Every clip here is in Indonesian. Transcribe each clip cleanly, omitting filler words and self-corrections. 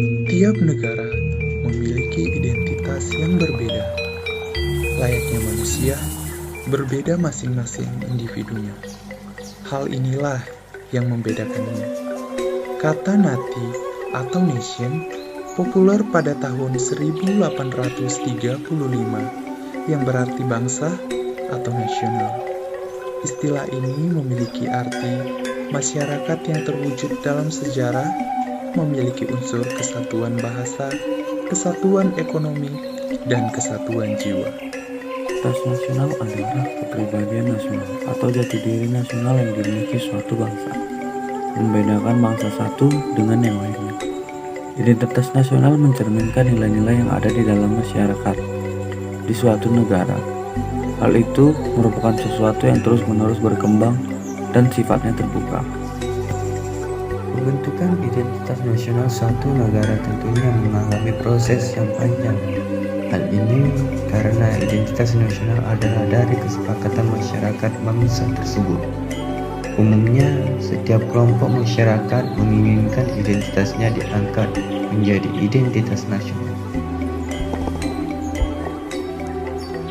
Tiap negara memiliki identitas yang berbeda. Layaknya manusia, berbeda masing-masing individunya. Hal inilah yang membedakannya. Kata nati atau nation populer pada tahun 1835 yang berarti bangsa atau nasional. Istilah ini memiliki arti masyarakat yang terwujud dalam sejarah, memiliki unsur kesatuan bahasa, kesatuan ekonomi, dan kesatuan jiwa. Identitas nasional adalah kepribadian nasional atau jati diri nasional yang dimiliki suatu bangsa, membedakan bangsa satu dengan yang lainnya. Identitas nasional mencerminkan nilai-nilai yang ada di dalam masyarakat di suatu negara. Hal itu merupakan sesuatu yang terus-menerus berkembang dan sifatnya terbuka. Pembentukan identitas nasional suatu negara tentunya mengalami proses yang panjang. Hal ini karena identitas nasional adalah dari kesepakatan masyarakat bangsa tersebut. Umumnya, setiap kelompok masyarakat menginginkan identitasnya diangkat menjadi identitas nasional.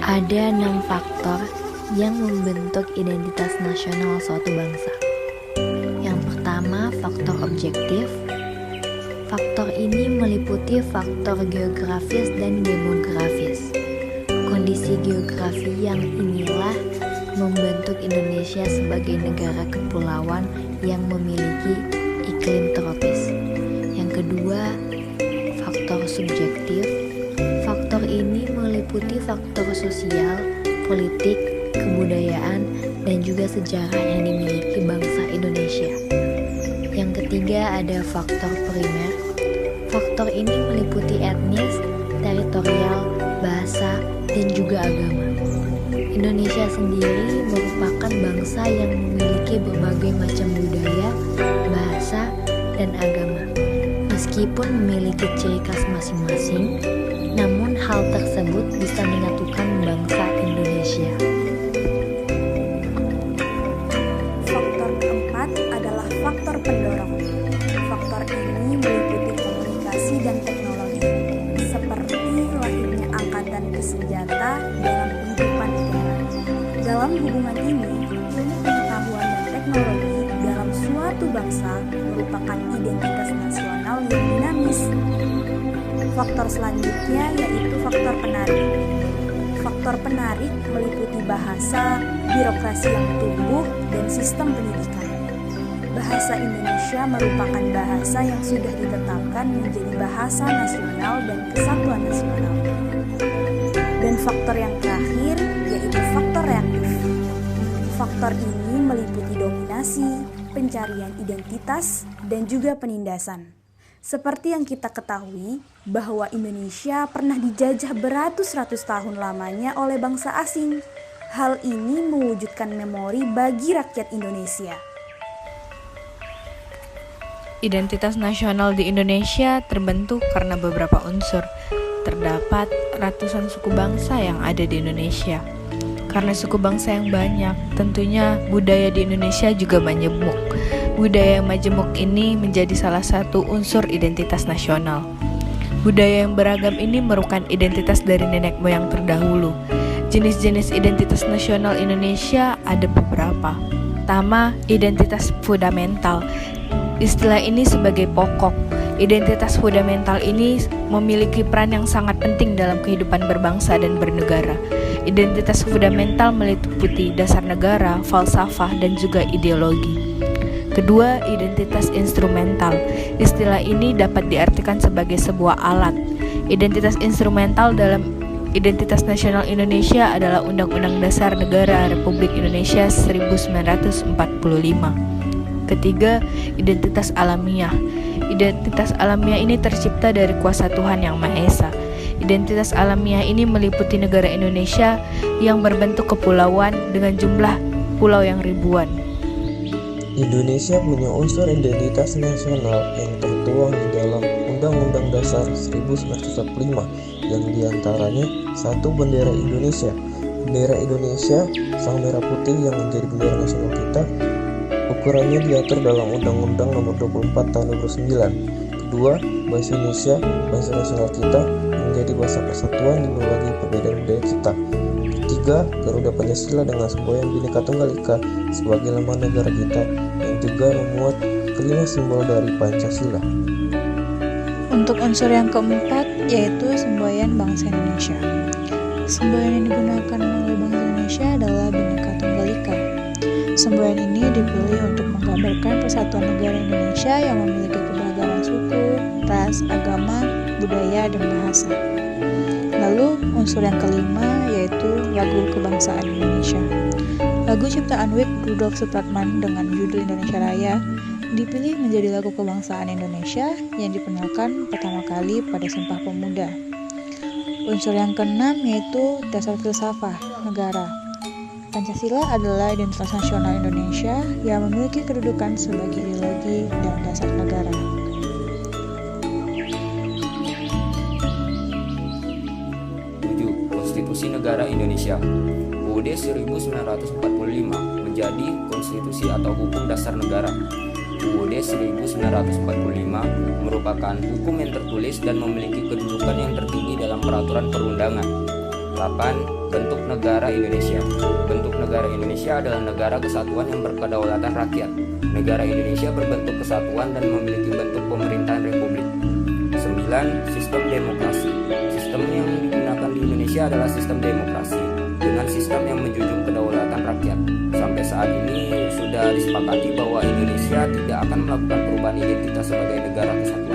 Ada 6 faktor yang membentuk identitas nasional suatu bangsa. Yang pertama, faktor objektif. Faktor ini meliputi faktor geografis dan demografis. Kondisi geografi yang inilah membentuk Indonesia sebagai negara kepulauan yang memiliki iklim tropis. Yang kedua, faktor subjektif. Faktor ini meliputi faktor sosial, politik, kebudayaan, dan juga sejarah yang dimiliki bangsa Indonesia. Yang ketiga ada faktor primer. Faktor ini meliputi etnis, teritorial, bahasa, dan juga agama. Indonesia sendiri merupakan bangsa yang memiliki berbagai macam budaya, bahasa, dan agama. Meskipun memiliki ciri khas masing-masing, namun hal tersebut bisa menyatukan bangsa Indonesia. Faktor keempat adalah faktor pendorong. Faktor ini meliputi komunikasi dan teknologi, seperti lahirnya angkatan bersenjata dalam kehidupan negara. Dalam hubungan ini, ilmu pengetahuan dan teknologi dalam suatu bangsa merupakan identitas nasional yang dinamis. Faktor selanjutnya yaitu faktor penarik. Faktor penarik meliputi bahasa, birokrasi yang tumbuh, dan sistem pendidikan. Bahasa Indonesia merupakan bahasa yang sudah ditetapkan menjadi bahasa nasional dan kesatuan nasional. Dan faktor yang terakhir yaitu faktor reaktif. Faktor ini meliputi dominasi, pencarian identitas, dan juga penindasan. Seperti yang kita ketahui bahwa Indonesia pernah dijajah beratus-ratus tahun lamanya oleh bangsa asing. Hal ini mewujudkan memori bagi rakyat Indonesia. Identitas nasional di Indonesia terbentuk karena beberapa unsur. Terdapat ratusan suku bangsa yang ada di Indonesia. Karena suku bangsa yang banyak, tentunya budaya di Indonesia juga majemuk. Budaya yang majemuk ini menjadi salah satu unsur identitas nasional. Budaya yang beragam ini merupakan identitas dari nenek moyang terdahulu. Jenis-jenis identitas nasional Indonesia ada beberapa. Pertama, identitas fundamental. Istilah ini sebagai pokok. Identitas fundamental ini memiliki peran yang sangat penting dalam kehidupan berbangsa dan bernegara. Identitas fundamental meliputi dasar negara, falsafah, dan juga ideologi. Kedua, identitas instrumental. Istilah ini dapat diartikan sebagai sebuah alat. Identitas instrumental dalam identitas nasional Indonesia adalah Undang-Undang Dasar Negara Republik Indonesia 1945. Ketiga, identitas alamiah. Identitas alamiah ini tercipta dari kuasa Tuhan Yang Maha Esa. Identitas alamiah ini meliputi negara Indonesia yang berbentuk kepulauan dengan jumlah pulau yang ribuan. Indonesia punya unsur identitas nasional yang tertuang di dalam Undang-Undang Dasar 1945 yang diantaranya satu bendera Indonesia. Bendera Indonesia, sang merah putih yang menjadi bendera nasional kita, ukurannya diatur dalam Undang-Undang Nomor 24 Tahun 2009. Kedua, Bahasa Indonesia, bahasa nasional kita, menjadi bahasa persatuan di berbagai perbedaan budaya kita. Ketiga, Garuda Pancasila dengan semboyan Bhinneka Tunggal Ika sebagai lambang negara kita yang juga memuat kelima simbol dari Pancasila. Untuk unsur yang keempat yaitu semboyan bangsa Indonesia. Semboyan yang digunakan oleh bangsa Indonesia adalah Bhinneka Tunggal Ika. Semboyan ini dipilih untuk menggambarkan persatuan negara Indonesia yang memiliki keberagaman suku, ras, agama, budaya, dan bahasa. Lalu unsur yang kelima yaitu lagu kebangsaan Indonesia. Lagu ciptaan Wyk Rudolf Supratman dengan judul Indonesia Raya dipilih menjadi lagu kebangsaan Indonesia yang diperkenalkan pertama kali pada Sumpah Pemuda. Unsur yang keenam yaitu dasar filsafah negara. Pancasila adalah identitas nasional Indonesia yang memiliki kedudukan sebagai ideologi dan dasar negara. Konstitusi Negara Indonesia. UUD 1945 menjadi konstitusi atau hukum dasar negara. UUD 1945 merupakan hukum yang tertulis dan memiliki kedudukan yang tertinggi dalam peraturan perundangan. 8. Bentuk negara Indonesia. Bentuk negara Indonesia adalah negara kesatuan yang berkedaulatan rakyat. Negara Indonesia berbentuk kesatuan dan memiliki bentuk pemerintahan republik. 9. Sistem demokrasi. Sistem yang digunakan di Indonesia adalah sistem demokrasi dengan sistem yang menjunjung kedaulatan rakyat. Sampai saat ini sudah disepakati bahwa Indonesia tidak akan melakukan perubahan identitas sebagai negara kesatuan.